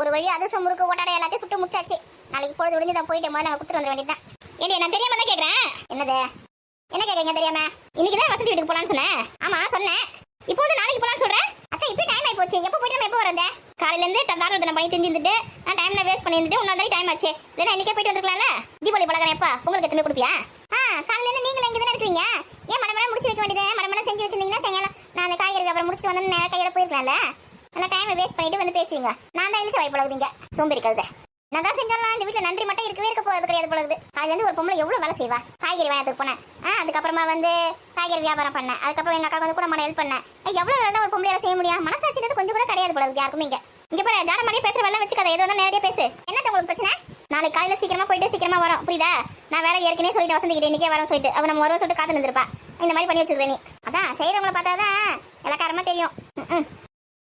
ஒரு வழி அதிரசம் முறுக்கு ஓட்டாடை எல்லாத்தையும் சுட்டு முடிச்சாச்சு. நாளைக்கு பொழுது விடிஞ்சு தான் போயிட்டு முதல்ல கொடுத்துட்டு வந்துட வேண்டியதுதான். ஏடி நான் தெரியாம தான் கேட்குறேன். என்னது என்ன கேட்குறீங்க தெரியாம? இன்னைக்கு தான் வசந்தி வீட்டுக்கு போலான்னு சொன்னேன். ஆமா சொன்னேன். இப்போ வந்து நாளைக்கு போலான்னு சொல்றேன். அக்கா இப்போ டைம் ஆகி போச்சு. எப்போ போயிட்டு நம்ம எப்போ வரதே? காலையிலேருந்து தாராளத்தனை பண்ணி தெரிஞ்சுட்டு நான் டைம்ல வேஸ்ட் பண்ணிட்டு இன்னொரு டைம் ஆச்சு. இல்லைன்னா இன்னைக்கே போயிட்டு வந்துருக்கலாம்ல. தீபாவளி பழகிறேன் எப்பா உங்களுக்கு எத்தனை கொடுப்பியா? காலையிலேருந்து நீங்களும் இங்கே தானே இருக்கிறீங்க. ஏன் மடமடம் முடிச்சு வைக்க வேண்டியது? மடமடம் செஞ்சு வச்சிருந்தீங்கன்னா சாயங்காலம் நான் அந்த காய்கறி வியாபாரம் முடிச்சுட்டு வந்து நேரம் கையோட போயிருக்கலாம்ல. நல்லா டைமை வேஸ்ட் பண்ணிட்டு வந்து பேசுவீங்க. நான் தான் எழுச்சி வாய் பழகுறீங்க சோம்பேறி கழுத. நான் தான் செஞ்சாலும் இந்த வீட்டில் நன்றி மட்டும் இருக்க போகிறது கிடையாது பழகுது. காலையிலேருந்து ஒரு பொம்பளை எவ்வளோ வேலை செய்வா. காய்கறி வாங்கத்துக்கு போனேன். அதுக்கப்புறமா வந்து காய்கறி வியாபாரம் பண்ணேன். அதுக்கப்புறம் எங்கள் அக்கா வந்து கூட மன ஹெல்ப் பண்ணேன். எவ்வளோ வேலை தான் ஒரு பொம்பளையால செய்ய முடியும்? மனசாட்சின்றது கொஞ்சம் கூட கிடையாது பழகுது யாருக்குமே. இங்கே பாரு ஜாட மாதிரி பேசுகிற வேலை வச்சுக்காத. எது வந்தால் நேரடியாக பேசு. என்னத்த உங்களுக்கு பிரச்சனை? நாளைக்கு காலையில் சீக்கிரமா போயிட்டு சீக்கிரமா வரும் புரியுதா? நான் வேலை ஏற்கனவே சொல்லிட்டு வசந்திக்கிட்டே இன்னைக்கே வரேன் சொல்லிட்டு அவன் நம்ம வருவ சொல்லிட்டு காத்து நின்றுப்பா. இந்த மாதிரி பண்ணி வச்சிருக்கேன் நீ. அதான் செய்கிறவங்களை பார்த்தா தான் எல்லா காரமாக தெரியும்.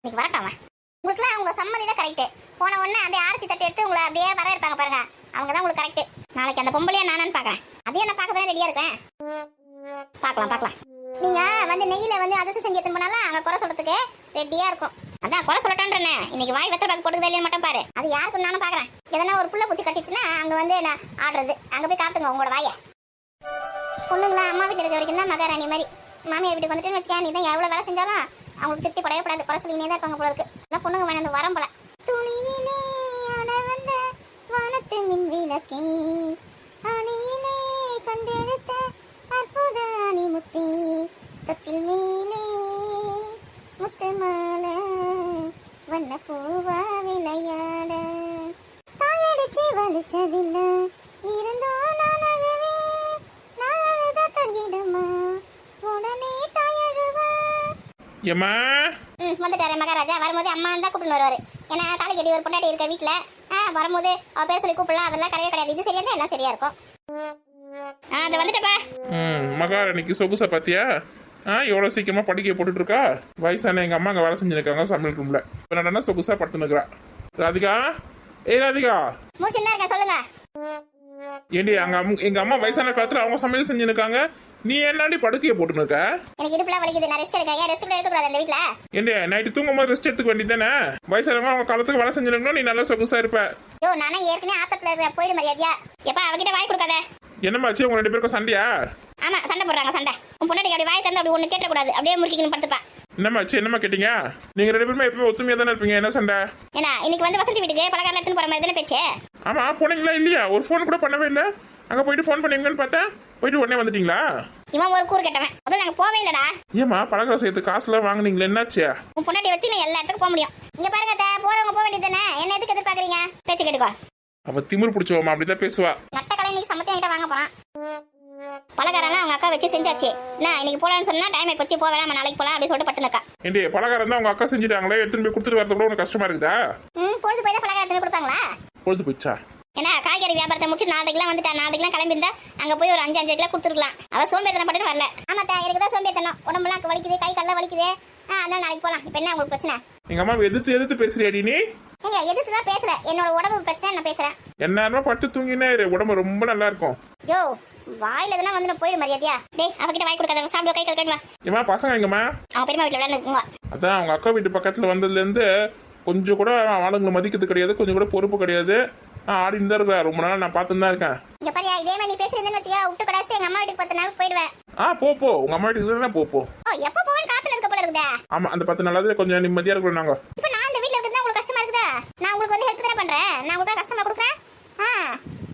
இன்னைக்கு வரட்டாமா உங்களுக்குலாம் அவங்க சம்மதி தான் கரெக்டு. போன உடனே அப்படியே ஆரத்தி தட்டு எடுத்து உங்களை அப்படியே வர இருப்பாங்க பாருங்க. அவங்க தான் உங்களுக்கு கரெக்டு. நாளைக்கு அந்த பொம்பளையா நானான்னு பார்க்குறேன். அதையும் நான் பார்க்க தான் ரெடியாக இருக்கேன். பார்க்கலாம். நீங்கள் வந்து நெய்யில் வந்து அதிர்ஷ்டம் செஞ்சு எடுத்து போனாலும் அங்கே குறை சொல்கிறதுக்கு ரெடியாக இருக்கும். அதான் குறை சொல்லட்டேன்றேனே. இன்னைக்கு வாய் வெத்தலை பாக்கு போட்டுக்குதா இல்லைன்னு மட்டும் பாரு. அது யாருக்கும் நானும் பார்க்குறேன். எதனா ஒரு புள்ள பூச்சி கடிச்சிச்சுன்னா அங்கே வந்து நான் ஆடுறது. அங்கே போய் காட்டுங்க உங்களோட வாயை. பொண்ணுங்களா அம்மா வீட்டில் இருக்க வரைக்கும் தான் மகாராணி மாதிரி. மாமியார் வீட்டுக்கு வந்துட்டுன்னு வச்சுக்கேன். நீ தான் எவ்வளோ வேலை செஞ்சாலும் அவங்களுக்கு திருப்தி படையப்படாது. குறை சொல்லினே தான் இருப்பாங்க போல இருக்கு. எல்லாம் பொண்ணுங்க வேணும் அந்த வரம் போல. துணியிலே ஆட வந்த வானத்து மின் விளக்கே அணியிலே கண்டெடுத்த அற்புத அணிமுத்தி தொட்டில் மேலே முத்து மாலை வண்ண பூவா விளையாட தாயடிச்சு வலிச்சதில்லை இருந்தோ நான் அழவே நான் அழுதா தங்கிடுமா உடனே தாயழுவா. ஏம்மா வந்துட்டாரு மகாராஜா. வரும்போது அம்மான்னு தான் கூப்பிட்டு வருவாரு. ஏன்னா தாலி கட்டி ஒரு பொண்டாட்டி இருக்க வீட்டில் வரும்போது அவ பேர் சொல்லி கூப்பிடலாம். அதெல்லாம் கிடையவே கிடையாது. இது சரியா தான் எல்லாம் சரியா இருக்கும். அது வந்துட்டப்பா. மகாராணிக்கு சொகுசா பாத்தியா? எவ்வளோ சீக்கிரமா படிக்க போட்டுட்டு இருக்கா. வயசான எங்க அம்மா அங்கே வேலை செஞ்சுருக்காங்க சமையல் ரூம்ல. இப்போ நான் சொகுசா படுத்துனுக்குறா. ராதிகா ராதிகா முடிச்சுன்னா இருக்கா சொல்லுங்க. ஏண்டி எங்க அம்மா வயசான காலத்துல அவங்க சமையல் செஞ்சுருக்காங்க. நீ என்னாடி படுக்கையை போட்டுன்னு இருக்க? எனக்கு இடுப்புல வலிக்குது. நான் ரெஸ்ட் எடுக்க. ஏன் ரெஸ்ட் எடுக்க கூடாது இந்த வீட்ல? ஏண்டி நைட்டு தூங்கும் போது ரெஸ்ட் எடுத்துக்க வேண்டியதானே? வயசானவங்க அவங்க காலத்துக்கு வேலை செஞ்சிருக்கணும். நீ நல்லா சொகுசா இருப்ப. நானே ஏற்கனவே ஆத்தத்துல இருக்க. போயிடு மரியாதையா. எப்பா அவகிட்ட வாய் கொடுக்காத. என்னமாச்சு உங்க 2 பேருக்கும் சண்டையா? ஆமா சண்டை போடுறாங்க. சண்டை உன் பொண்டாட்டி அப்படி வாய் தந்து அப்படி ஒண்ணு கேட்ட கூடாது. அப்படியே முறுக்கிக்கணும் படுத்துப்பா. என்னமாச்சு என்னமா கேட்டீங்க? நீங்க 2 பேருமே எப்பவுமே ஒத்துமையா தானே இருப்பீங்க. என்ன சண்டை? ஏன்னா இன்னைக்கு வந்து வசந்தி வீட்டுக்கு பலகாரம் எடுத்துன்னு போற மாதிரி தானே பேச்சு. ஆமா போனீங்களா இல்லையா? ஒரு ஃபோன் கூட பண்ணவே இல்லை. அங்க போயிட்டு ஃபோன் பண்ணீங்கன்னு பார்த்தேன். போயிட்டு உடனே வந்துட்டீங்களா? இவன் ஒரு கூறு கேட்டவன். முதல்ல நாங்க போவே இல்லடா. ஏமா பலகாரம் சேர்த்து காசுலாம் வாங்குனீங்களா? என்னாச்சு? உன் பொண்டாட்டி வச்சு நான் எல்லா இடத்துக்கும் போக முடியும். இங்க பாருங்க போறவங்க போக வேண்டியது தானே. என்ன எதுக்கு எதிர்பார்க்கறீங்க? பேச்சு கேட்டுக்கோ. அவ திமிரு பிடிச்சவமா அப்படிதான் பேசுவா. நட்ட கலை இன்னைக்கு சமத்தி என்கிட்ட வாங்க போறான். பலகாரம்லாம் அவங்க அக்கா வச்சு செஞ்சாச்சு. நான் இன்னைக்கு போலான்னு சொன்னா டைம் ஆயிப்போச்சு. போக வேணாம் நாளைக்கு போலாம் அப்படி சொல்லிட்டு பட்டுனக்கா. ஏண்டி பலகாரம் தான் உங்க அக்கா செஞ்சுட்டாங்களே. எடுத்துட்டு போய் கொடுத்துட்டு வரது கூட உனக்கு கஷ்டமா இருக்குதா? பொழுது போய் தான் பலகாரம் எடுத்து கொடுப்பாங்களா? பொழுது போயிடுச்சா? ஏன்னா காய்கறி வியாபாரத்தை முடிச்சு நாளைக்குலாம் வந்துட்டா. நாளைக்குலாம் கிளம்பியிருந்தா அங்க போய் ஒரு 5 கிலோ கொடுத்துருக்கலாம். அவ சோம்பேறித்தனம் பட்டு வரல. ஆமாத்தா எனக்கு தான் சோம்பேறித்தனம். உடம்புலாம் வலிக்குது. கை கால்லாம் வலிக்குது. அதான் நாளைக்கு போலாம். இப்போ என்ன உங்களுக்கு பிரச்சனை? எங்க அம்மா எதிர்த்து பேசுறியாடி நீ? ஏங்க எதிர்த்து தான் பேசல. என்னோட உடம்பு பிரச்சனை நான் பேசுறேன். என்ன பட்டு தூங்கினே உடம்பு ரொம்ப நல்லா இருக்கும். யோ வாயில இதெல்லாம் வந்து போயிடு மரியாதையா. டேய் அவகிட்ட வாய் கொடுக்காத. சாப்பிடுவ கை கழுவிட்டு வா. ஏமா பசங்க எங்கம்மா? அவங்க பெரியமா வீட்டுல விளையாடுங்க. அதான் அவங்க அக்கா வீட்டு பக்கத்துல வந்ததுல இருந்து கொஞ்சம் கூட ஆளுங்களை மதிக்கிறது கிடையாது. கொஞ்சம் கூட பொறுப்பு கிடையாது. ஆடின்னு தான் இருக்கா. ரொம்ப நாள் நான் பார்த்துன்னு தான் இருக்கேன். இங்க பாரியா இதே மாதிரி நீ பேசுறதுன்னு வச்சுக்க விட்டு கடாச்சு எங்க அம்மா வீட்டுக்கு 10 நாள் போயிடுவேன். போ உங்க அம்மா வீட்டுக்கு போ. எப்ப போவேன் காத்துல இருக்க போல இருக்குதா? ஆமா அந்த 10 நாளாவது கொஞ்சம் நிம்மதியா இருக்கணும். நாங்க இப்ப நான் இந்த வீட்ல இருக்கிறது உங்களுக்கு கஷ்டமா இருக்குதா? நான் உங்களுக்கு வந்து ஹெல்ப் தானே பண்றேன். நான் உங்களுக்கு கஷ்டமா கொடுக்குறேன்.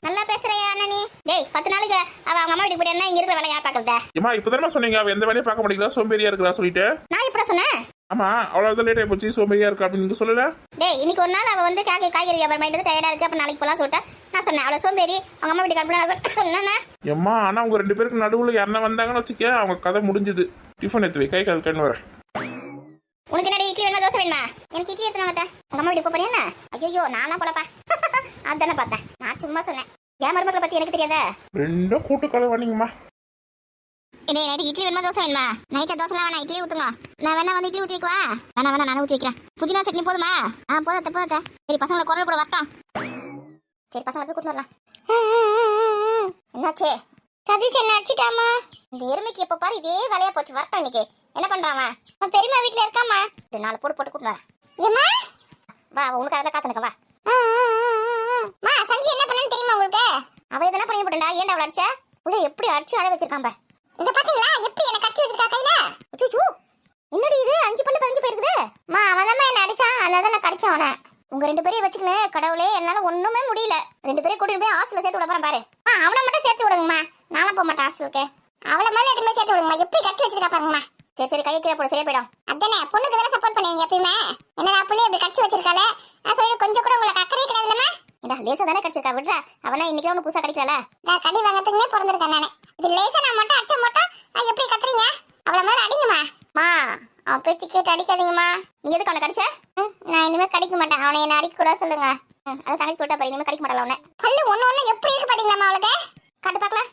நல்லா பேசுறியா அண்ணா நீ? டேய் 10 நாளுக்கு அவ அவங்க அம்மா வீட்டுக்கு போயிட்டா இங்க இருக்கிற வேலையை யார் பாக்குறதா? ஏமா இப்பதானே சொன்னீங்க அவ எந்த வேலையும் பார்க்க மாட்டேங்கிறா சோம்பேறியா இருக்கா சொல்லிட்டு. நான் இப்ப சொன்னேன். ஆமா அவ்வளவுதான் லேட் ஆகி போச்சு. சோம்பேறியா இருக்கா அப்படின்னு சொல்லல. டேய் இன்னைக்கு ஒரு நாள் அவ வந்து காய்கறி வியாபாரம் பண்ணிட்டு டயர்டா இருக்கு. அப்ப நாளைக்கு போலாம் சொல்லிட்டா. நான் சொன்னேன் அவளை சோம்பேறி அவங்க அம்மா வீட்டுக்கு அனுப்பலாம் சொன்னேன். ஏம்மா ஆனா உங்க 2 பேருக்கு நடுவுல யாருன்னா வந்தாங்கன்னு வச்சுக்க அவங்க கதை முடிஞ்சது. டிஃபன் எடுத்து வை. கை கழுவிட்டு வரேன். உனக்கு என்ன இட்லி வேணுமா தோசை வேணுமா? எனக்கு இட்லி எடுத்து வாங்க. உங்க அம்மா வீட்டுக்கு போறியா? ஐயோ நான்லாம் போலப்பா. அதானே பார்த்தேன். நான் சும்மா சொன்னேன். என் மருமக்களை பத்தி எனக்கு தெரியாதா? 2 கூட்டு கலை வாங்கிங்கம்மா. நைட்டு இட்லி வேணுமா தோசை வேணுமா? நைட்ல தோசைலாம் வேணா இட்லி ஊத்துங்க. நான் வேணா வந்து இட்லி ஊற்றி வைக்குவா? வேணா நானே ஊற்றி வைக்கிறேன். புதினா சட்னி போதுமா? போதத்த. சரி பசங்களை குரல் கூட வரட்டும். சரி பசங்களை போய் கூட்டு வரலாம். என்னாச்சு? சதீஷ் என்ன அடிச்சிட்டாமா? இந்த எருமைக்கு எப்ப பாரு இதே வேலையா போச்சு. வரட்டும் இன்னைக்கு என்ன பண்றான்? பெரியம்மா வீட்டுல இருக்காமா. 4 போட்டு கூட்டு வரேன். ஏமா வா உனக்காக தான் காத்துனக்க வா. மா சஞ்சி என்ன பண்ணனு தெரியுமா உங்களுக்கு? அவ எதனா பண்ணி போட்டா ஏன்டா அவள அடிச்ச? புள்ள எப்படி அடிச்சு அழ வச்சிருக்கான் பார். இங்க பாத்தீங்களா எப்படி என்ன கட்டி வச்சிருக்கா கையில? அச்சோ என்னடி இது 5 பல்லு 15 போயிருக்குது. மா அவன் தான் என்ன அடிச்சான், அதனால நான் கடிச்சேன் அவனை. உங்க 2 பேரையும் வச்சுக்கினே கடவுளே என்னால ஒண்ணுமே முடியல. 2 பேரையும் கூட்டிட்டு போய் ஹாஸ்டல்ல சேர்த்து விட போறேன் பாரு. அவனை மட்டும் சேர்த்து விடுங்கம்மா, நானும் போக மாட்டேன் ஹாஸ்டலுக்கு. அவளை மேல எதுவுமே சேர்த்து விடுங்கம்மா, எப்படி கட்டி வச்சிருக்கா பாருங்கம்மா. சரி சரி கையை கீழே போட சரியா போயிடும். அதானே பொண்ணுக்கு தானே சப்போர்ட் பண்ணுவீங்க எப்பயுமே. என்னடா புள்ளி இப்படி கட்டி வச்சிருக்காளே, நான் சொல்லி கொஞ்சம் கூட உங்களுக்கு அக்கறை கிடையாதுல்லம்மா. ஏடா லேசா தானே கடிச்சிருக்கா விடுறா. அவனா இன்னைக்கு ஒன்று புதுசா கடிக்கல. நான் கடி வாங்கறதுக்குனே பிறந்திருக்கேன் நானே. இது லேசா நான் மட்டும் அடிச்ச மட்டும் எப்படி கத்துறீங்க? அவளை மேல அடிங்கம்மா. மா அவன் பேச்சு கேட்டு அடிக்காதீங்கம்மா. நீ எதுக்கு அவனை கடிச்ச? நான் இனிமே கடிக்க மாட்டேன். அவனை என்ன அடிக்க கூட சொல்லுங்க. அதை தனக்கு சொல்லிட்டா பாரு, இனிமே கடிக்க மாட்டல அவனை. பல்லு ஒண்ணு எப்படி இருக்கு பாத்தீங்களாம்மா அவளுக்கு? காட்டு பாக்கலாம்.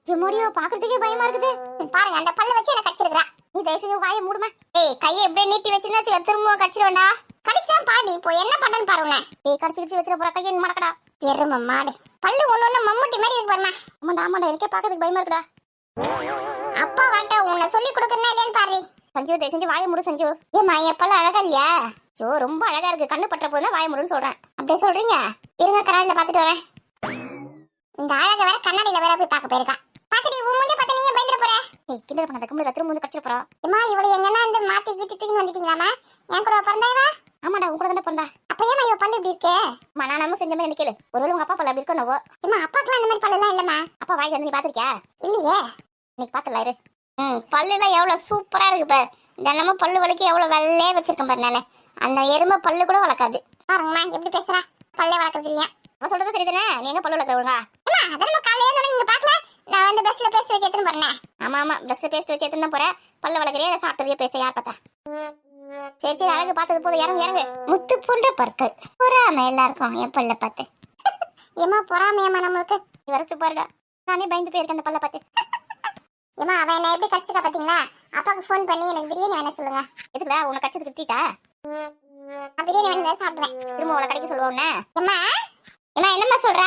ஜெமோடியோ பாக்குறதுக்கே பயமா இருக்குது. பாருங்க அந்த பல்ல வச்சு என்ன கடிச்சிருக்கா. நீ தயவு செஞ்சு வாயை மூடுமா. ஏய் கையை எப்படியே நீட்டி வச்சிருந்தா திரும்ப கடிச்சிடுவேண்டா. கடிச்சுதான் பாடி இப்போ என்ன பண்றேன்னு பாருங்க. ஏய் கடிச்சு வச்சிட போற கையை மடக்கடா. எரும மாடு பல்லு ஒண்ணு மம்முட்டி மாதிரி இருக்கு பாருமா. ஆமாண்டா ஆமாண்டா எனக்கே பாக்கிறதுக்கு பயமா இருக்குடா. அப்பா வரட்ட உன்னை சொல்லி கொடுக்கறனா இல்லையான்னு பாரு. சஞ்சு தயவு செஞ்சு வாயை மூடு சஞ்சு. ஏமா என் பல்ல அழகா இல்லையா? ஐயோ ரொம்ப அழகா இருக்கு. கண்ணு பற்ற போதுதான் வாயை மூடுன்னு சொல்றேன். அப்படியே சொல்றீங்க? இருங்க கண்ணாடியில பாத்துட்டு வரேன். இந்த அழக வேற கண்ணாடியில வேற போய் பார்க்க போயிருக்கா. பாத்துடி உன் மூஞ்ச பார்த்து நீயே பயந்துற போற. ஏய் கிண்டல் பண்ணாத கும்பல திரும்ப வந்து கடிச்சு போறா. அம்மா இவளை எங்கன்னா இந்த மாத்தி கீத்தி தூக்கி வந்துட்டீங்களாமா? என் கூட பிறந்தாவா? ஆமாடா உன் கூட தானே பிறந்தா. அப்ப ஏமா இவ பல்லு இப்படி இருக்கே? அம்மா நான் நம்ம செஞ்ச மாதிரி கேளு. ஒருவேளை உங்க அப்பா பல்ல அப்படி இருக்கோ நோவோ. அம்மா அப்பாக்குலாம் அந்த மாதிரி பல்லெல்லாம் இல்லம்மா. அப்பா வாய் வந்து நீ பாத்திருக்கியா? இல்லையே. இன்னைக்கு பாத்தல இரு. பல்லுலாம் எவ்வளவு சூப்பரா இருக்கு பாரு. தினமும் பல்லு வலிக்கு எவ்வளவு வெள்ளையே வச்சிருக்கேன் பாரு நானு. அந்த எருமை பல்லு கூட வளர்க்காது. பாருங்கம்மா எப்படி பேசுறா. பல்லே வளர்க்கறது இல்லையா? அவ சொல்றது சரிதானே. நீ எங்க பல்லு வளர்க்குறவங்க? அம்மா அதெல்லாம் காலையில நீங்க பாக்கல. நான் வந்து பிரஷ்ல பேஸ்ட் வச்சு எடுத்துன்னு போறேன். ஆமா ஆமா பிரஷ்ல பேஸ்ட் வச்சு எடுத்துன்னு போறேன். பல்ல வளர்க்குறியா இல்ல சாப்பிட்டறியா பேஸ்ட் யார் பார்த்தா? சரி சரி அழகு பார்த்தது போதும். இறங்கு இறங்கு. முத்து போன்ற பற்கள் பொறாம எல்லாருக்கும் என் பல்ல பார்த்து. ஏமா பொறாமையம்மா நம்மளுக்கு. நீ வர சூப்பர்டா. நானே பயந்து போயிருக்கேன் அந்த பல்ல பார்த்து. ஏமா அவன் என்ன எப்படி கடிச்சிருக்கா பாத்தீங்களா? அப்பாவுக்கு ஃபோன் பண்ணி எனக்கு பிரியாணி வேணா சொல்லுங்க. எதுக்குடா உன்னை கடிச்சதுக்கு திட்டா? நான் பிரியாணி வேணா சாப்பிடுவேன். திரும்ப உங்களை கடிக்க சொல்லுவோம்னே. ஏமா ஏமா என்னம்மா சொல்றா?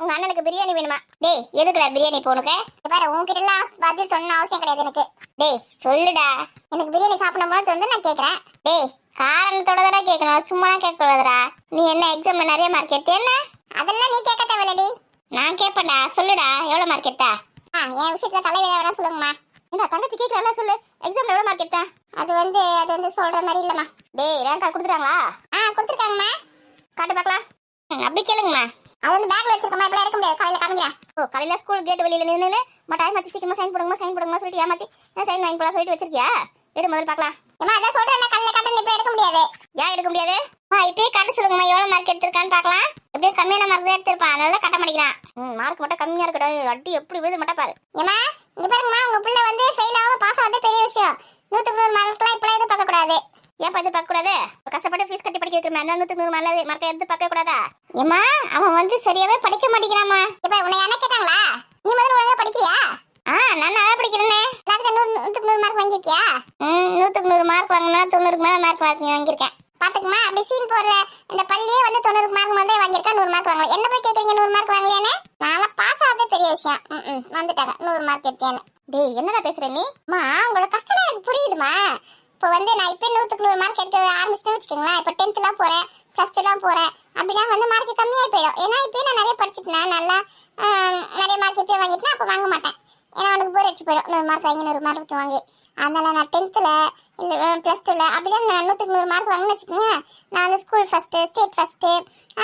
உங்க அண்ணனுக்கு பிரியாணி வேணுமா? டேய் எதுக்குடா பிரியாணி இப்போ உனக்கு? பாரு உன்கிட்ட எல்லாம் பதில் சொன்ன அவசியம் கிடையாது எனக்கு. டேய் சொல்லுடா. எனக்கு பிரியாணி சாப்பிடணும் போது வந்து நான் கேக்குறேன். டேய் காரணத்தோட தானே கேட்கணும், சும்மா கேட்க கூடாதுடா. நீ என்ன எக்ஸாம்ல நிறைய மார்க் எடுத்து என்ன? அதெல்லாம் நீ கேட்க தேவையில்லடி. நான் கேட்பேன்டா. சொல்லுடா எவ்வளவு மார்க் எடுத்தா? என் விஷயத்துல தலைவியா வேணா சொல்லுங்கம்மா. என்ன தங்கச்சி கேட்கறா சொல்லு. எக்ஸாம்ல எவ்வளவு மார்க் எடுத்தா? அது வந்து சொல்ற மாதிரி இல்லம்மா. டேய் ரேங்க் கார்டு கொடுத்துட்டாங்களா? கொடுத்துருக்காங்கம்மா. காட்டு பார்க்கலாம். அப்படி கேளுங்கம்மா. அது வந்து பேக்ல வச்சிருக்கமா இப்படி இருக்க முடியாது. காலையில காமிக்கிறேன். ஓ காலையில ஸ்கூல் கேட் வெளியில நின்னு டைம் ஆச்சு சீக்கிரமா சைன் போடுங்கம்மா சொல்லிட்டு ஏமாத்தி சைன் வாங்கி போலாம் சொல்லிட்டு வச்சிருக்கியா? எடு முதல்ல பார்க்கலாம். ஏமா அதான் சொல்றேன் காலையில காட்ட இப்படி எடுக்க முடியாது. ஏன் எடுக்க முடியாது? இப்பயே காட்ட சொல்லுங்கம்மா எவ்வளவு மார்க் எடுத்திருக்கான்னு பார்க்கலாம். எப்படியே கம்மியான மார்க் தான் எடுத்திருப்பான், அதனால கட்ட மாட்டேங்கிறான். மார்க் மட்டும் கம்மியா இருக்கட்டும். அடி எப்படி விழுது மட்டும் பாரு. ஏமா இங்க பாருங்கம்மா உங்க பிள்ளை வந்து ஃபெயில் ஆகாம பாஸ் ஆகுறது பெரிய விஷயம். 100க்கு 100 மார்க்லாம் இப்படி எதுவும் பார்க்க கூடாது. ஏன் பார்க்க கூடாது? கஷ்டப்பட்டு ஃபீஸ் கட்டி படிக்க வைக்கிறேன். 100க்கு 100 மார்க் எடுத்து பார்க்க கூடாதா? ஏமா அவன் வந்து சரியாவே படிக்க மாட்டேங்கிறாமா. இப்ப உன்னை என்ன கேட்டாங்களா? நீ முதல்ல ஒழுங்கா படிக்கிறியா? நான் நல்லா படிக்கிறேனே. எல்லாத்துக்கும் 100க்கு 100 மார்க் வாங்கிருக்கியா? 100க்கு 100 மார்க் வாங்கினா 90க்கு மேல மார்க் வாங்கியிருக்கேன். பாத்துக்குமா அப்படி சீன் போடுற இந்த பள்ளியே வந்து 90 மார்க் வந்து வாங்கியிருக்கா. 100 மார்க் வாங்கல. என்ன போய் கேக்குறீங்க 100 மார்க் வாங்கலையானே? நான்லாம் பாஸ் ஆகுது பெரிய விஷயம். வந்துட்டாங்க 100 மார்க் எடுத்தேன்னு. டேய் என்னடா பேசுற நீ? உங்களோட கஷ்டம் எனக்கு புரியுதுமா. இப்போ வந்து நான் இப்போ 100க்கு 100 மார்க் எடுக்க ஆரம்பிச்சிட்டேன்னு வச்சுக்கோங்களேன். இப்போ 10th போறேன், +2 போறேன் அப்படின்னா வந்து மார்க் கம்மியாகி போயிடும். ஏன்னா இப்போ நான் நிறைய படிச்சுட்டேன், நல்லா நிறைய மார்க் இப்போ வாங்கிட்டேன். அப்போ வாங்க மாட்டேன். ஏன்னா அவனுக்கு போர் அடிச்சு போயிடும் 100 மார்க் வாங்கி 100 மார்க் வாங்கி. அதனால நான் 10th இல்லை +2 அப்படிலாம் 100க்கு 100 மார்க் வாங்கினு வச்சுக்கோங்க. நான் வந்து ஸ்கூல் ஃபர்ஸ்ட்டு, ஸ்டேட் ஃபர்ஸ்ட்டு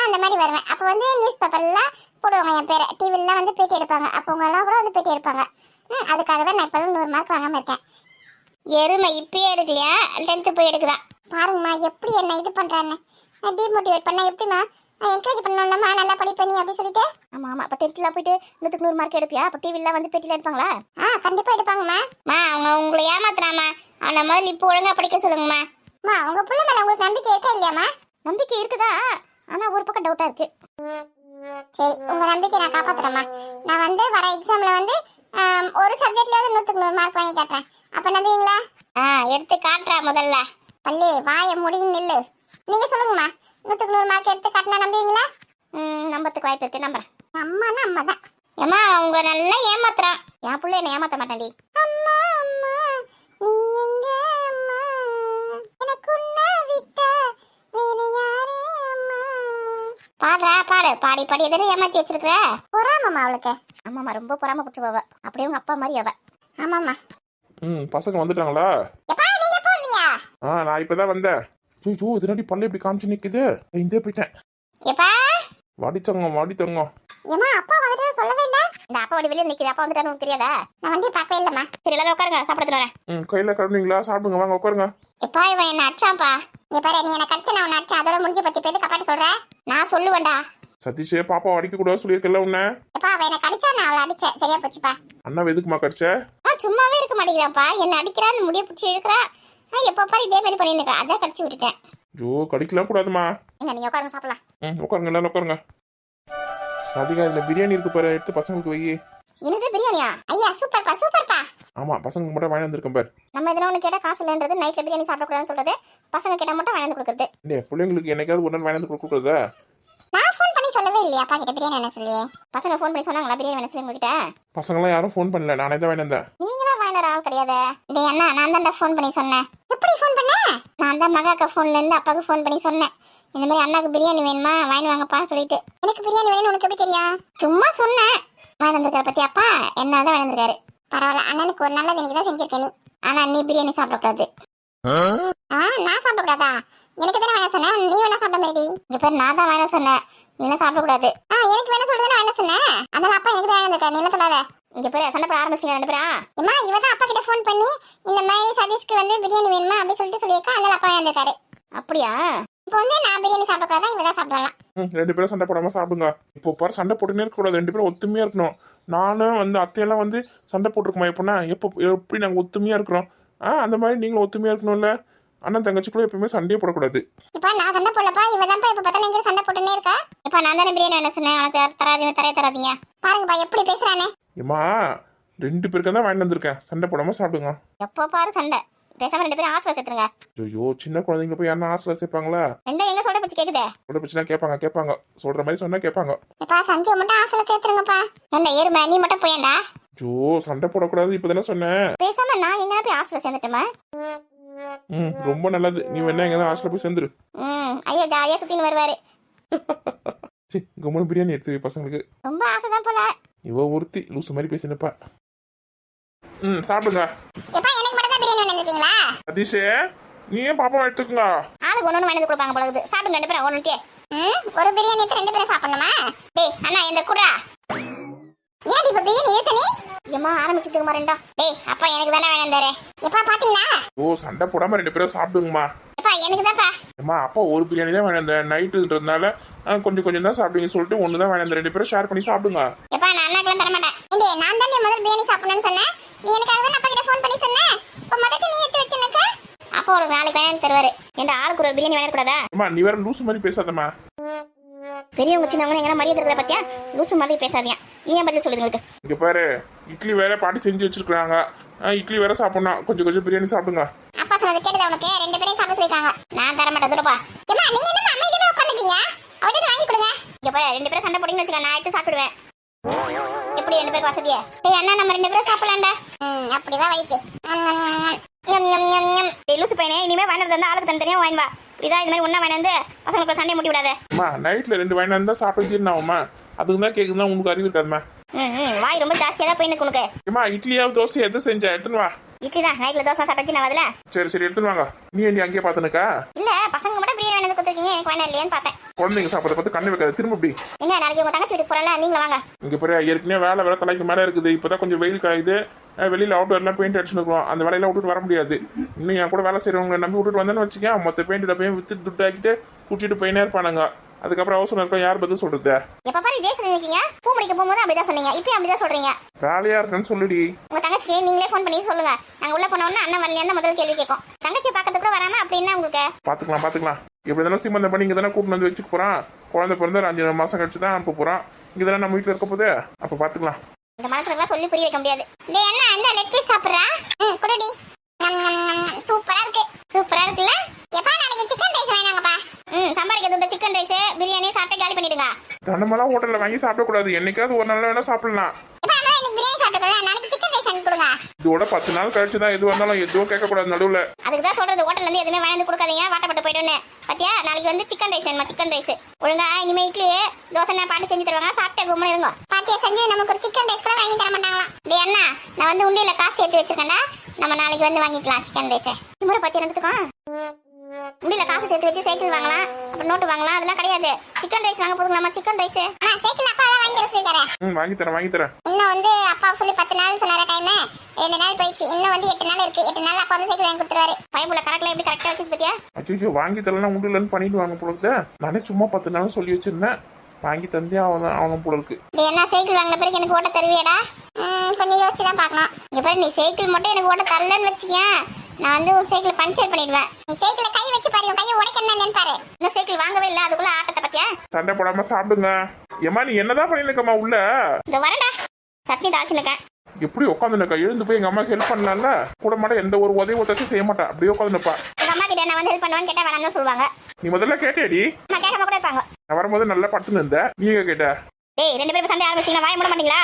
அந்த மாதிரி வருவேன். அப்போ வந்து நியூஸ் பேப்பர்லாம் போடுவாங்க என் பேரை. டிவிலாம் வந்து பேட்டி எடுப்பாங்க. அப்போ உங்களெல்லாம் கூட வந்து பேட்டி எடுப்பாங்க. அதுக்காக தான் நான் இப்போ 100 மார்க் வாங்காம இருக்கேன். எருமை இப்பயே எடுக்கலையா? 10th போய் எடுக்குதான். பாருங்கம்மா எப்படி என்ன இது பண்றான்னு. டிமோட்டிவேட் பண்ணா எப்படிமா? என்கரேஜ் பண்ணணும்மா நல்லா படிப்ப நீ அப்படி சொல்லிட்டு. ஆமா ஆமா அப்ப 10th போயிட்டு 100க்கு 100 மார்க் எடுப்பியா? அப்ப டிவில வந்து பேட்டில எடுப்பாங்களா? கண்டிப்பா எடுப்பாங்கம்மா. அவங்க உங்களை ஏமாத்துறாமா. அவனை முதல்ல இப்போ ஒழுங்கா படிக்க சொல்லுங்கம்மா. உங்க பிள்ளை மேல உங்களுக்கு நம்பிக்கை இருக்கா இல்லையாம்மா? நம்பிக்கை இருக்குதா, ஆனா ஒரு பக்கம் டவுட்டா இருக்கு. சரி உங்க நம்பிக்கை நான் காப்பாத்துறேம்மா. நான் வந்து வர எக்ஸாம்ல வந்து ஒரு சப்ஜெக்ட்லயாவது 100க்கு 100 மார்க் வாங்கி காட்டுறேன். அப்ப நம்புவீங்களா? எடுத்து காட்டுறா முதல்ல. பள்ளி வாய முடியும் நில்லு. நீங்க சொல்லுங்கம்மா 100க்கு 100 மார்க் எடுத்து காட்டினா நம்புவீங்களா? நம்பத்துக்கு வாய்ப்பு இருக்கு. நம்புறேன். அம்மானா அம்மா தான். ஏமா உங்களை நல்லா ஏமாத்துறான். என் பிள்ளை என்ன ஏமாத்த மாட்டான்டி. அம்மா அம்மா நீ எங்க அம்மா எனக்கு உன்னை விட்டா பாடுறா பாடு, பாடி பாடி எதிர ஏமாத்தி வச்சிருக்கிற. பொறாமம்மா அவளுக்கு. ஆமாம்மா, ரொம்ப பொறாம பிடிச்ச அவ. அப்படியே உங்க அப்பா மாதிரி அவ. ஆமாம்மா. பசங்க வந்துட்டாங்களா? எப்பா நீங்க எப்போ வந்தீங்க? நான் இப்பதான் வந்தேன். ஜோ இதனாடி பல்ல இப்படி காமிச்சு நிக்குது. இந்தே போயிட்டேன். எப்பா வாடி தங்கம். ஏமா அப்பா வந்துட்டு சொல்லவே இல்ல. இந்த அப்பா வடி வெளிய நிக்குது. அப்பா வந்துட்டாரு உங்களுக்கு தெரியாதா? நான் வண்டி பார்க்கவே இல்லம்மா. சரி எல்லாரும் உட்காருங்க, சாப்பிடுறது வரேன். கையில கழுவுனீங்களா? சாப்பிடுங்க, வாங்க உட்காருங்க. எப்பா இவன் என்ன அடிச்சான்ப்பா. இங்க பாரு, நீ என்ன கடிச்ச, நான் உன்னை அடிச்சேன். அதோட முடிஞ்சு பத்தி பேருக்கு கப்பாட்டு சொல்ற. நான் சொல்லுவேன்டா. சதீஷே பாப்பா அடிக்க கூடாது சொல்லியிருக்கல உன்ன. எப்பா அவன் என்ன கடிச்சா, நான் அவளை அடிச்சேன். சரியா போச்சுப்பா. அண்ணா எதுக்குமா கடிச்ச? சும்மாவே இருக்க மாட்டேங்கிறான்ப்பா. என்ன அடிக்கிறான்னு முடிய பிடிச்சி இழுக்கிறா. எப்ப பாரு இதே மாதிரி பண்ணிருக்க. அதான் கடிச்சு விட்டுட்டேன். ஜோ கடிக்கலாம் கூடாதுமா. எங்க நீங்க உட்காருங்க, சாப்பிடலாம். உட்காருங்க, எல்லாரும் உட்காருங்க. ராதிகா இதுல பிரியாணி இருக்கு பாரு, எடுத்து பசங்களுக்கு வை. என்னது பிரியாணியா? ஐயா சூப்பர்ப்பா சூப்பர்ப்பா. ஆமா, பசங்களுக்கு மட்டும் வாங்கி வந்திருக்கேன் பாரு. நம்ம எதனா ஒன்று கேட்டால் காசு இல்லைன்றது, நைட்ல பிரியாணி சாப்பிடக்கூடாதுன்னு சொல்றது, பசங்க கேட்டால் மட்டும் வாங்கி கொடுக்குறது. இல்லையா பிள்ளைங்களுக்கு என்னைக்காவது ஒரு நாள் வாங்கி வந்து கொடுக்குறதா? நான் ஃபோன் பண்ணி சொல்லவே இல்லையா அப்பா கிட்ட பிரியாணி வேணும் சொல்லி? பசங்க ஃபோன் பண்ணி சொன்னாங்களா பிரியாணி வேணும் சொல்லி உங்ககிட்ட? பசங்களாம் யாரும் ஃபோன் பண்ணல, நானே தான் வாங்கி வந்தேன். நீங்க தான் வாங்கின ஆள் கிடையாது. டேய் அண்ணா, நான் தான் ஃபோன் பண்ணி சொன்னேன். எப்படி ஃபோன் பண்ண? நான் தான் மகாக்கா ஃபோன்ல இருந்து அப்பாவுக்கு ஃபோன் பண்ணி சொன்னேன். இந்த மாதிரி அண்ணாக்கு பிரியாணி வேணுமா, வாங்கி வாங்கப்பா சொல்லிட்டு. எனக்கு பிரியாணி வேணும்னு உனக்கு எப்படி தெரியும்? சும்மா சொன்னேன். வாங்கி வந்திருக்காரு பத்தி அப்பா, என்ன தான் வாங்கி வந்திருக்காரு. பரவாயில்ல, அண்ணனுக்கு ஒரு நல்லது இன்னைக்கு தான் செஞ்சிருக்கேன் நீ. ஆனா நீ பிரியாணி சாப்பிடக்கூடாது. நான் சாப்பிடக்கூடாதா? எனக்கு தானே வேணா சொன்னேன், நீ வேணா சாப்பிட மாதிரி. இங்க பேர் நான் தான் வேணா சொன்னேன், நீ எல்லாம் சாப்பிடக்கூடாது. எனக்கு வேணா சொல்றதுன்னு வேணா சொன்னேன். அதனால அப்பா எனக்கு தான் வேணா இருக்க, நீ என்ன சொல்லாத. இங்க பேர் சண்டை போட ஆரம்பிச்சிங்க ரெண்டு பேரா? அம்மா இவ தான் அப்பா கிட்ட ஃபோன் பண்ணி இந்த மாதிரி சதீஷ்க்கு வந்து பிரியாணி வேணுமா அப்படி சொல்லிட்டு சொல்லியிருக்கா. அதனால அப்பா வந்திருக்காரு. அப்படியா? இப்போ வந்து நான் பிரியாணி சாப்பிடக்கூடாதா, இவ தான் சாப்பிடலாம். ரெண்டு பேரும் சண்டை போடாம சாப்பிடுங்க. இப்போ பாரு, சண்டை போட்டுனே இருக்க கூடாது, ரெண்டு பேரும் ஒத்துமையா இருக்கணும். நானும் வந்து அத்தையெல்லாம் வந்து சண்டை போட்டுருக்குமா எப்படின்னா, எப்படி நாங்க ஒத்துமையா இருக்கிறோம் அந்த மாதிரி நீங்களும் ஒத்துமையா இருக்கணும்ல. அண்ணன் தங்கச்சிக்குள்ள எப்பவுமே சண்டையே போடக்கூடாது. இப்ப நான் சண்டை போடலப்பா, இவ தான் இப்ப பார்த்தா நீங்க சண்டை போட்டுனே இருக்கா. இப்ப நான் தானே பிரியாணி வேணும் சொன்னேன், உனக்கு தராதீங்க. பாருங்கப்பா எப்படி பேசுறானே. ஏமா ரெண்டு பேருக்கு தான் வாங்கிட்டு வந்திருக்கேன், சண்டை போடாம சாப்பிடுங்க. எப்போ பாரு சண்டை. பேசாம ரெண்டு பேரும் ஹாஸ்டல் சேர்த்துருங்க. ஐயோ சின்ன குழந்தைங்க போய் யாரும் ஹாஸ்டல் சேர்ப்பாங்களா? ரெண்டும் எங்க சொல்ற பச்சு கேக்குதே. சொல்ற பச்சுனா கேட்பாங்க, சொல்ற மாதிரி சொன்னா கேட்பாங்க. எப்பா சஞ்சு மட்டும் ஹாஸ்டல் சேர்த்துருங்கப்பா. என்ன ஏறுமா, நீ மட்டும் போயேண்டா. ஜோ சண்டை போடக்கூடாது, இப்பதானே சொன்னேன். பேசாம நான் எங்க போய் ஹாஸ்டல் சேர்ந்துட்டேமா? ரொம்ப நல்லது, நீ வேணா எங்க ஹாஸ்டல் போய் சேர்ந்துரு. ஐயோ ஜாலியா சுத்தின்னு வருவாரு. சரி கம்மனு பிரியாணி எடுத்து பசங்களுக்கு. ரொம்ப ஆசைதான் போல. இவ ஒருத்தி லூசு மாதிரி பேசினப்பா. சாப்பிடுங்க. எப்பா எனக்கு மட்டும் தான் பிரியாணி வந்துட்டீங்களா? சதீஷே நீ ஏன் பாப்பா எடுத்துக்கங்க. ஆளுக்கு ஒண்ணு வாங்கி கொடுப்பாங்க போல இருக்குது. சாப்பிடுங்க ரெண்டு பேரும் ஒண்ணுக்கே. ஒரு பிரியாணி எடுத்து ரெண்டு பேரும் சாப்பிடணுமா? டேய் அண்ணா இந்த குறா. ஏன் இப்ப பிரியாணி ஏத்தனே? ஏமா ஆரம்பிச்சிட்டுமா ரெண்டா. டேய் அப்பா எனக்கு தானே வேணும் தரே. எப்பா பாத்தீங்களா? சண்டை போடாம ரெண்டு பேரும் சாப்பிடுங்கம்மா. எப்பா எனக்கு தான்ப்பா. அம்மா அப்பா ஒரு பிரியாணி தான் வேணும், இந்த நைட்டுன்றதுனால கொஞ்சம் தான் சாப்பிடுங்க சொல்லிட்டு ஒன்று தான் வேணும், ரெண்டு பேரும் ஷேர் பண்ணி சாப்பிடுங்க. எப்பா நான் அண்ணாக்கெல்லாம் தர மாட்டேன். ஏண்டே நான் தான் முதல்ல பிரியாணி சாப்பிடணும்னு சொன்னேன். நீ எனக்காக தான் அப்பா கிட்ட ஃபோன் பண்ணி சொன்னேன். இப்ப முதல்ல நீ எடுத்து வச்சிருக்க. அப்பா ஒரு நாளைக்கு வேணும் தருவாரு. ஏண்டா ஆளுக்கு ஒரு பிரியாணி வேணும் கூடாதா? அம்மா நீ வேற லூசு மாதிரி பேசாதம்மா. பெரியவங்க சின்னவங்க எங்க மரியாதை இருக்கிறத பத்தியா? லூசு மாதிரி பேசாதீங்க. நீ ஏன் பதில் சொல்லுங்க. இங்க பாரு, இட்லி வேற பாட்டி செஞ்சு வச்சிருக்காங்க, இட்லி வேற சாப்பிடணும், கொஞ்சம் பிரியாணி சாப்பிடுங்க. அப்பா சொன்னது கேட்டதா உனக்கு? ரெண்டு பேரும் சாப்பிட சொல்லிருக்காங்க. நான் தர மாட்டேன் துரப்பா. ஏமா நீங்க என்ன அமைதியா உட்கார்ந்துட்டீங்க? அவட்ட வாங்கி கொடுங்க. இங்க பாரு ரெண்டு பேரும் சண்டை போடுங்கன்னு வெச்சுக்க, நான் எடுத்து சாப்பிடுவேன். எப்படி ரெண்டு பேருக்கு வசதியா? டேய் அண்ணா நம்ம ரெண்டு பேரும் சாப்பிடலாம்டா. அப்படிதான் வலிக்கு. ஞம் ஞம் ஞம் ஞம். டேய் லூசு பையனே, இனிமே வாங்கிட்டு வந்தா ஆளுக்கு தனித்தனியா வாங்கி வா. இதான் இது மாதிரி ஒண்ணா வாங்கிட்டு பசங்களுக்கு சண்டை முட்டி விடாத. அம்மா நைட்ல ரெண்டு வாங்கிட்டு வந்தா சாப்பிட்டுருந்தாவும்மா, அதுக்கு தான் கேக்குதுன்னா உங்களுக்கு அறிவு இருக்காதுமா. வாய் ரொம்ப ஜாஸ்தியா தான் போயிருக்கு உனக்கு. அம்மா இட்லியாவது தோசை எது செஞ்சா எடுத்துன்னு வா. இட்லி தான் நைட்ல தோசை சாப்பிட்டு நான் வரல. சரி எடுத்துன்னு வாங்க. நீ அங்கேயே பாத்துனுக்கா? இல்ல பசங்க மட்டும் பிரியாணி வேணும் கொடுத்துருக்கீங்க, எனக்கு வேணாம் இல்லையான்னு பார்த்தேன். குழந்தைங்க சாப்பிட பார்த்து கண்ணு வைக்காது, திரும்ப இப்படி. எங்க நாளைக்கு உங்க தங்கச்சி வீட்டுக்கு போறல, நீங்க வாங்க. இங்க பாரு ஏற்கனவே வேலை தலைக்கு மேல இருக்குது, இப்பதான் கொஞ்சம் வெயில் காயுது, வெளியில அவுட்டர்லாம் பெயிண்ட் அடிச்சுருக்கோம், அந்த வேலையில விட்டுட்டு வர முடியாது. இன்னும் என் கூட வேலை செய்யறவங்க நம்பி விட்டுட்டு வந்தேன்னு வச்சுக்கேன், மொத்த பெயிண்ட் போய் வித்து துட்டாக்கிட்டு குடிச்சிட்டு போயினே இருப்பானுங்க. அதுக்கப்புறம் அவசரம் இருக்கும், யார் பதில் சொல்றது? எப்ப பாரு இதே சொல்லிருக்கீங்க. பூ முடிக்க போகும்போது அப்படிதான் சொன்னீங்க, இப்பயும் அப்படிதான் சொல்றீங்க. வேலையா இருக்குன்னு சொல்லுடி. உங்க தங்கச்சி நீங்களே ஃபோன் பண்ணி சொல்லுங்க. நாங்க உள்ள போனோம்னா அண்ணன் வரலையான்னு முதல் கேள்வி கேட்கும். தங்கச்சி பாக்கிறதுக்கு கூட வராம அப்படின்னா உங்களுக்கு பாத்துக்கலாம். இப்படி தானே சீமந்தம் பண்ணி இங்க தானே கூட்டு வந்து வச்சுக்க போறான். குழந்தை பிறந்த 5 மாசம் கழிச்சு தான் அனுப்ப போறான். இங்க தானே நம்ம வீட்டுல இருக்க போது, அப்ப பாத்துக்கலாம். இந்த மனசுலாம் சொல்லி புரிய வைக்க முடியாது. டேய் அண்ணா அந்த லெக் பீஸ் சாப்பிடுறா. குடுடி. சூப்பரா இருக்குல்ல? எப்பா நாளைக்கு சிக்கன் ரைஸ் வேணாங்கப்பா. சம்பாரிக்க துட்ட சிக்கன் ரைஸ் பிரியாணி சாப்பிட்டு காலி பண்ணிடுங்க. தனமெல்லாம் ஹோட்டல்ல வாங்கி சாப்பிட கூடாது, என்னைக்காவது ஒரு நாள் வேணா சாப்பிடலாம். எப்பா நான் இன்னைக்கு பிரியாணி சாப்பிடுறேன், நாளைக்கு சிக்கன் ரைஸ் வாங்கி கொடுங்க. வாங்க. இதோட 10 நாள் கழிச்சு தான் எது வந்தாலும் எதுவும் கேட்கக்கூடாது நடுவில். அதுக்கு தான் சொல்றது ஹோட்டல்ல இருந்து எதுவுமே வாங்கி கொடுக்காதீங்க, வாட்டப்பட்டு போயிடுன்னு. பாத்தியா, நாளைக்கு வந்து சிக்கன் ரைஸ் வேணுமா? சிக்கன் ரைஸ் ஒழுங்கா இனிமே இட்லி தோசை நான் பாட்டி செஞ்சு தருவாங்க, சாப்பிட்டே கும்பல இருங்க. பாட்டியை செஞ்சு நமக்கு ஒரு சிக்கன் ரைஸ் கூட வாங்கி தர மாட்டாங்களா? டேய் அண்ணா, நான் வந்து உண்டியில காசு சேர்த்து வச்சிருக்கேன்டா, நம்ம நாளைக்கு வந்து வாங்கிக்கலாம் சிக்கன் ரைஸ். இமுறை பாத்தி ரெண்டுத்துக்கும் உண்டியில காசு சேர்த்து வச்சு சைக்கிள் வாங்கலாம், அப்புறம் நோட்டு வாங்கலாம், அதெல்லாம் கிடையாது. சிக்கன் ரைஸ் வாங்க போதுங்களாமா? சிக்கன் ரைஸ் சைக்கிள் அப்பா தான் வாங்கி சொல்லி தரேன். வாங்கி தரேன். இன்னும் வந்து அப்பா சொல்லி 10 நாள் சொன்னார டைம், 2 நாள் போயிடுச்சு. இன்னும் வந்து 8 நாள் இருக்கு. 8 நாள் அப்பா வந்து சைக்கிள் வாங்கி கொடுத்துருவாரு. பையன் கணக்குல எப்படி கரெக்டா வச்சுது பாத்தியா? அச்சோ, வாங்கி தரலாம் உண்டுலன்னு பண்ணிட்டு வாங்க போல. நானே சும்மா 10 நாள் சொல்லி வச்சிருந்தேன், வாங்கி தந்தே அவன் போல இருக்கு. என்ன சைக்கிள் வாங்கின பிறகு எனக்கு ஓட்ட தருவியடா? கொஞ்சம் யோசிச்சு தான் பார்க்கணும். இங்க பாரு, நீ சைக்கிள் மட்டும் எனக்கு ஓட்ட தரலன்னு வச்சுக்கேன், நான் வந்து ஒரு சைக்கிள் பஞ்சர் பண்ணிடுவேன். நீ சைக்கிள கை வச்சு பாரு, கையை உடைக்கணும் பாரு. இன்னும் சைக்கிள் வாங்கவே இல்லை, அதுக்குள்ள ஆட்டத்தை பத்தியா? சண்டை போடாம சாப்பிடுங்க. ஏமா நீ என்னதான் பண்ணிருக்கமா உள்ள? இந்த வரடா சட்னி தாளிச்சுருக்கேன். எப்படி உட்காந்துருக்கா? எழுந்து போய் எங்க அம்மாக்கு ஹெல்ப் பண்ணலாம்ல? கூட மாட்டா எந்த ஒரு உதவி ஒத்தாச்சும் செய்ய மாட்டா, அப்படியே உட்காந்துருப்பா. எங்க அம்மா கிட்ட நான் வந்து ஹெல்ப் பண்ணுவேன்னு கேட்டா வேணாம் தான் சொல்லுவாங்க. நீ முதல்ல கேட்டேடி? நான் கேட்காம கூட இருப்பாங்க. நான் வரும்போது நல்லா படுத்துன்னு இருந்தேன், நீங்க கேட்ட. டேய், 2 பேரும் சண்டை ஆரம்பிச்சீங்கன்னா வாய மூட மாட்டீங்களா?